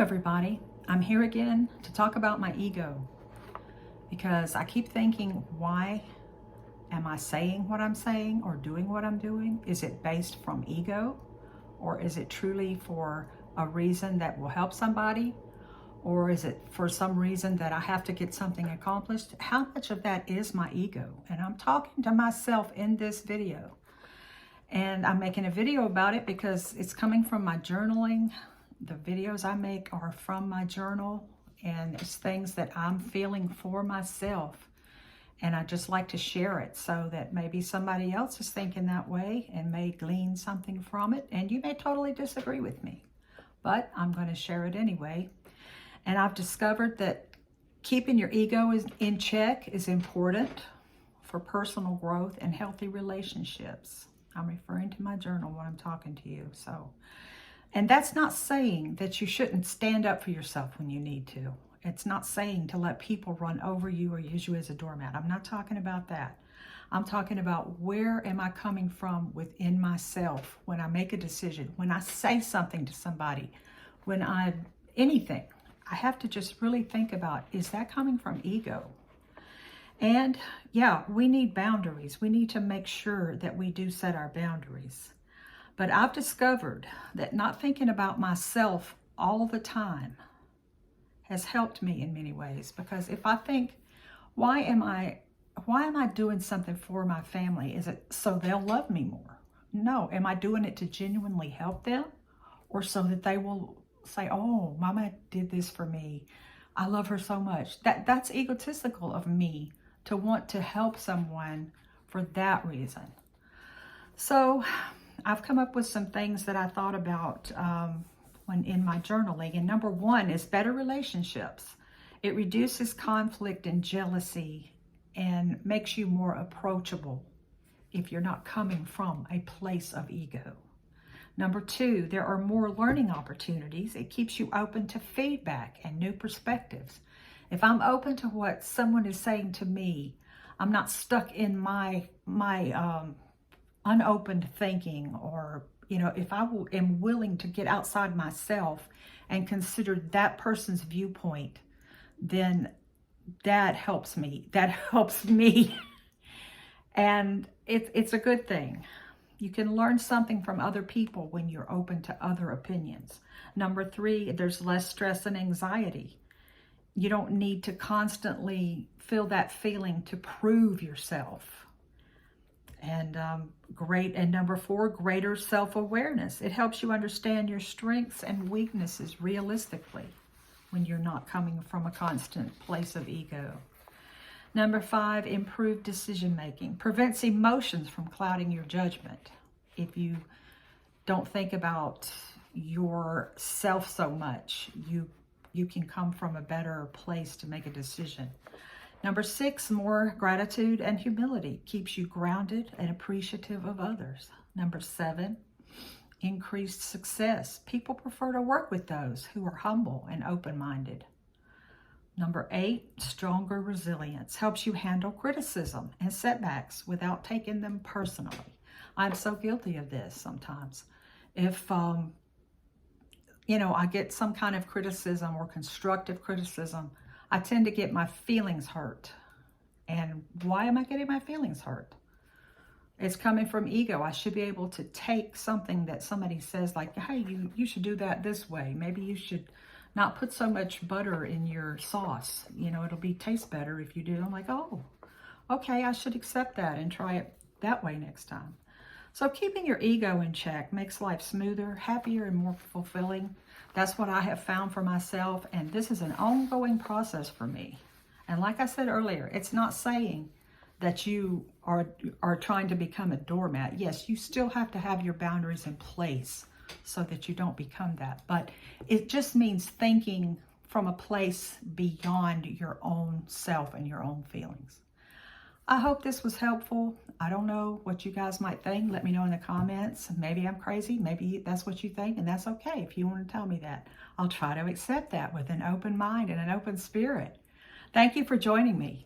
everybody. I'm here again to talk about my ego because I keep thinking, why am I saying what I'm saying or doing what I'm doing? Is it based from ego, or is it truly for a reason that will help somebody, or is it for some reason that I have to get something accomplished? How much of that is my ego? And I'm talking to myself in this video, and I'm making a video about it because it's coming from my journaling. The videos I make are from my journal, and it's things that I'm feeling for myself. And I just like to share it so that maybe somebody else is thinking that way and may glean something from it. And you may totally disagree with me, but I'm going to share it anyway. And I've discovered that keeping your ego in check is important for personal growth and healthy relationships. I'm referring to my journal when I'm talking to you. And that's not saying that you shouldn't stand up for yourself when you need to. It's not saying to let people run over you or use you as a doormat. I'm not talking about that. I'm talking about, where am I coming from within myself when I make a decision, when I say something to somebody, anything. I have to just really think about, is that coming from ego? And yeah, we need boundaries. We need to make sure that we do set our boundaries. But I've discovered that not thinking about myself all the time has helped me in many ways. Because if I think, why am I doing something for my family? Is it so they'll love me more? No. Am I doing it to genuinely help them, or so that they will say, oh, Mama did this for me, I love her so much? That's egotistical of me to want to help someone for that reason. So I've come up with some things that I thought about when in my journaling. And number one is better relationships. It reduces conflict and jealousy and makes you more approachable if you're not coming from a place of ego. Number two, there are more learning opportunities. It keeps you open to feedback and new perspectives. If I'm open to what someone is saying to me, I'm not stuck in my unopened thinking, or if I am willing to get outside myself and consider that person's viewpoint, then that helps me. And it's a good thing. You can learn something from other people when you're open to other opinions. Number three, there's less stress and anxiety. You don't need to constantly feel that feeling to prove yourself. And number four, greater self-awareness. It helps you understand your strengths and weaknesses realistically when you're not coming from a constant place of ego. Number five, improved decision-making. Prevents emotions from clouding your judgment. If you don't think about yourself so much, you can come from a better place to make a decision. Number six, more gratitude and humility. Keeps you grounded and appreciative of others. Number seven, increased success. People prefer to work with those who are humble and open-minded. Number eight, stronger resilience. Helps you handle criticism and setbacks without taking them personally. I'm so guilty of this sometimes. If, I get some kind of criticism or constructive criticism, I tend to get my feelings hurt. And why am I getting my feelings hurt? It's coming from ego. I should be able to take something that somebody says, like, hey, you should do that this way. Maybe you should not put so much butter in your sauce. It'll taste better if you do. I'm like, oh, okay, I should accept that and try it that way next time. So keeping your ego in check makes life smoother, happier, and more fulfilling. That's what I have found for myself, and this is an ongoing process for me. And like I said earlier, it's not saying that you are trying to become a doormat. Yes, you still have to have your boundaries in place so that you don't become that. But it just means thinking from a place beyond your own self and your own feelings. I hope this was helpful. I don't know what you guys might think. Let me know in the comments. Maybe I'm crazy. Maybe that's what you think, and that's okay if you want to tell me that. I'll try to accept that with an open mind and an open spirit. Thank you for joining me.